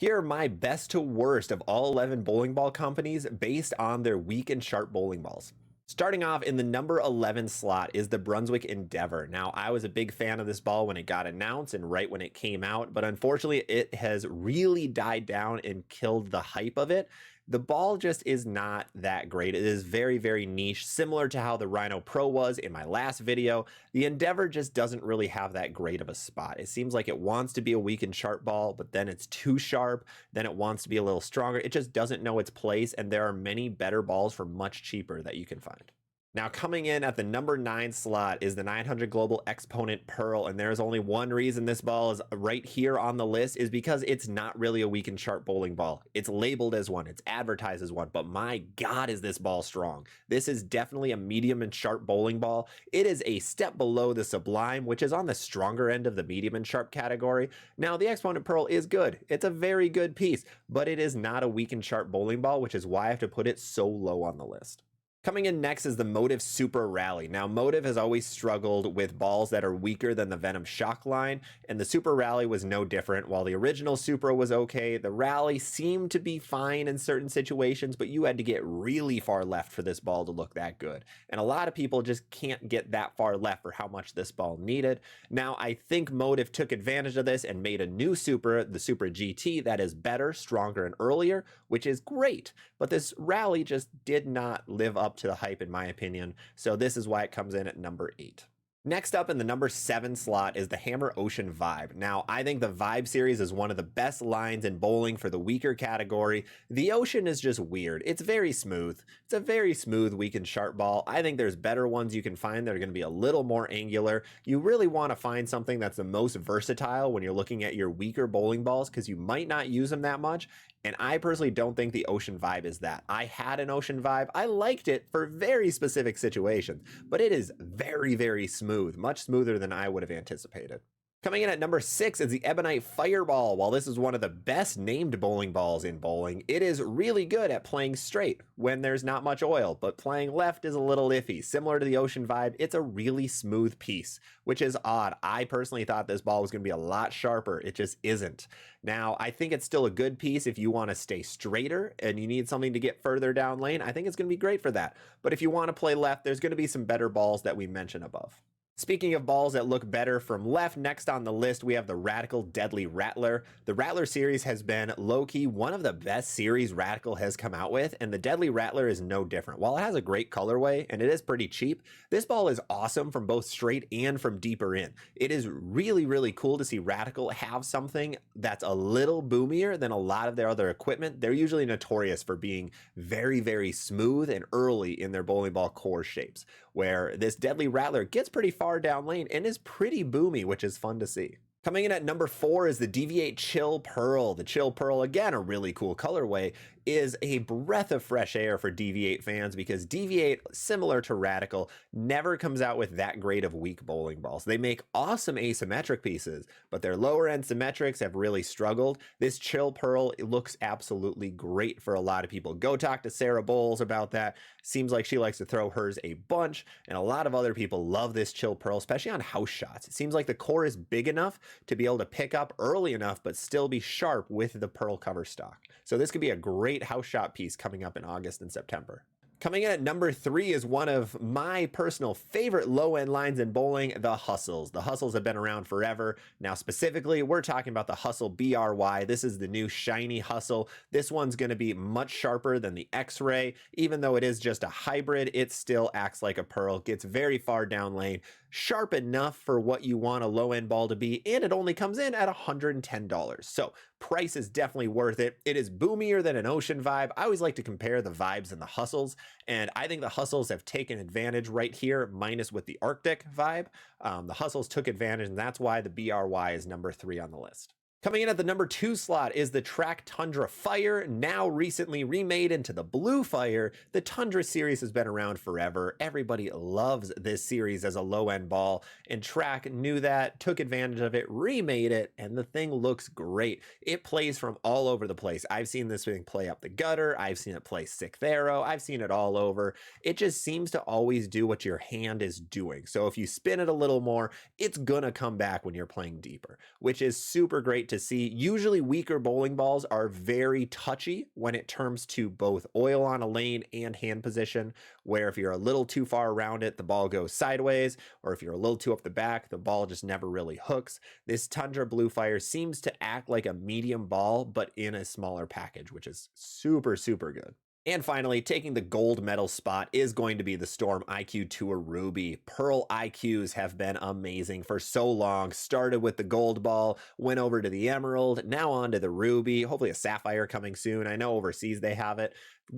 Here are my best to worst of all 11 bowling ball companies based on their weak and sharp bowling balls. Starting off in the number 11 slot is the Brunswick Endeavor. Now, I was a big fan of this ball when it got announced and right when it came out, but unfortunately, it has really died down and killed the hype of it. The ball just is not that great. It is very, very niche, similar to how the Rhino Pro was in my last video. The Endeavor just doesn't really have that great of a spot. It seems like it wants to be a weak and sharp ball, but then it's too sharp. Then it wants to be a little stronger. It just doesn't know its place, and there are many better balls for much cheaper that you can find. Now, coming in at the number 9 slot is the 900 Global Exponent Pearl, and there's only one reason this ball is right here on the list is because it's not really a weak and sharp bowling ball. It's labeled as one, it's advertised as one, but my God, is this ball strong. This is definitely a medium and sharp bowling ball. It is a step below the Sublime, which is on the stronger end of the medium and sharp category. Now, the Exponent Pearl is good. It's a very good piece, but it is not a weak and sharp bowling ball, which is why I have to put it so low on the list. Coming in next is the Motive Super Rally. Now, Motive has always struggled with balls that are weaker than the Venom Shock line, and the Super Rally was no different. While the original Supra was okay, the Rally seemed to be fine in certain situations, but you had to get really far left for this ball to look that good. And a lot of people just can't get that far left for how much this ball needed. Now, I think Motive took advantage of this and made a new Supra, the Supra GT, that is better, stronger, and earlier, which is great. But this Rally just did not live up to the hype, in my opinion, so this is why it comes in at number 8. Next up in the number 7 slot is the Hammer Ocean Vibe. Now, I think the Vibe series is one of the best lines in bowling for the weaker category. The Ocean is just weird. It's very smooth. It's a very smooth, weak and sharp ball. I think there's better ones you can find that are going to be a little more angular. You really want to find something that's the most versatile when you're looking at your weaker bowling balls because you might not use them that much. And I personally don't think the Ocean Vibe is that. I had an Ocean Vibe. I liked it for very specific situations, but it is very, very smooth, much smoother than I would have anticipated. Coming in at number 6 is the Ebonite Fireball. While this is one of the best named bowling balls in bowling, it is really good at playing straight when there's not much oil, but playing left is a little iffy. Similar to the Ocean Vibe, it's a really smooth piece, which is odd. I personally thought this ball was going to be a lot sharper. It just isn't. Now, I think it's still a good piece if you want to stay straighter and you need something to get further down lane. I think it's going to be great for that. But if you want to play left, there's going to be some better balls that we mentioned above. Speaking of balls that look better from left, next on the list, we have the Radical Deadly Rattler. The Rattler series has been low-key one of the best series Radical has come out with, and the Deadly Rattler is no different. While it has a great colorway, and it is pretty cheap, this ball is awesome from both straight and from deeper in. It is really, really cool to see Radical have something that's a little boomier than a lot of their other equipment. They're usually notorious for being very, very smooth and early in their bowling ball core shapes, where this Deadly Rattler gets pretty far down lane and is pretty boomy, which is fun to see. Coming in at number 4 is the Deviate Chill Pearl. The Chill Pearl, again, a really cool colorway, is a breath of fresh air for Deviate fans because Deviate, similar to Radical, never comes out with that great of weak bowling balls. They make awesome asymmetric pieces, but their lower end symmetrics have really struggled. This Chill Pearl, it looks absolutely great for a lot of people. Go talk to Sarah Bowles about that. Seems like she likes to throw hers a bunch, and a lot of other people love this Chill Pearl, especially on house shots. It seems like the core is big enough to be able to pick up early enough, but still be sharp with the Pearl cover stock. So this could be a great house shot piece coming up in August and September. Coming in at number 3 is one of my personal favorite low-end lines in bowling, the Hustles. The Hustles have been around forever. Now, specifically, we're talking about the Hustle BRY. This is the new shiny Hustle. This one's going to be much sharper than the X-Ray. Even though it is just a hybrid, it still acts like a pearl, gets very far down lane, sharp enough for what you want a low-end ball to be, and it only comes in at $110. So price is definitely worth it. It is boomier than an Ocean Vibe. I always like to compare the Vibes and the Hustles, and I think the Hustles have taken advantage right here, minus with the Arctic Vibe. The Hustles took advantage, and that's why the BRY is number 3 on the list. Coming in at the number 2 slot is the Track Tundra Fire, now recently remade into the Blue Fire. The Tundra series has been around forever. Everybody loves this series as a low-end ball, and Track knew that, took advantage of it, remade it, and the thing looks great. It plays from all over the place. I've seen this thing play up the gutter. I've seen it play sixth arrow. I've seen it all over. It just seems to always do what your hand is doing. So if you spin it a little more, it's gonna come back when you're playing deeper, which is super great great to see. Usually weaker bowling balls are very touchy when it comes to both oil on a lane and hand position, where if you're a little too far around it, the ball goes sideways, or if you're a little too up the back, the ball just never really hooks. This Tundra Blue Fire seems to act like a medium ball, but in a smaller package, which is super, super good. And finally, taking the gold medal spot is going to be the Storm IQ Tour Ruby. Pearl IQs have been amazing for so long. Started with the gold ball, went over to the emerald, now on to the ruby, hopefully a sapphire coming soon. I know overseas they have it.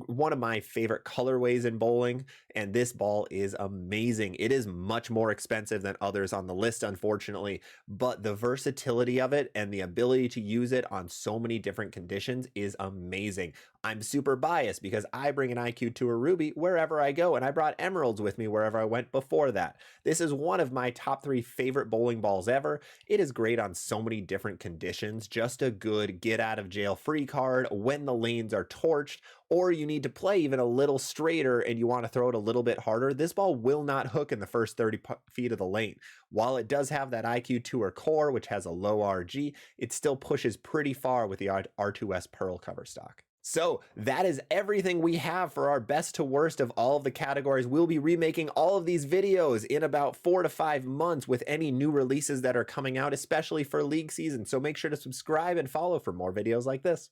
One of my favorite colorways in bowling, and this ball is amazing. It is much more expensive than others on the list, unfortunately, but the versatility of it and the ability to use it on so many different conditions is amazing. I'm super biased because I bring an IQ Tour Ruby wherever I go, and I brought emeralds with me wherever I went before that. This is one of my top 3 favorite bowling balls ever. It is great on so many different conditions, just a good get out of jail free card when the lanes are torched, or you need to play even a little straighter and you want to throw it a little bit harder. This ball will not hook in the first 30 feet of the lane. While it does have that IQ Tour core, which has a low RG, it still pushes pretty far with the R2S Pearl cover stock. So that is everything we have for our best to worst of all of the categories. We'll be remaking all of these videos in about 4 to 5 months with any new releases that are coming out, especially for league season. So make sure to subscribe and follow for more videos like this.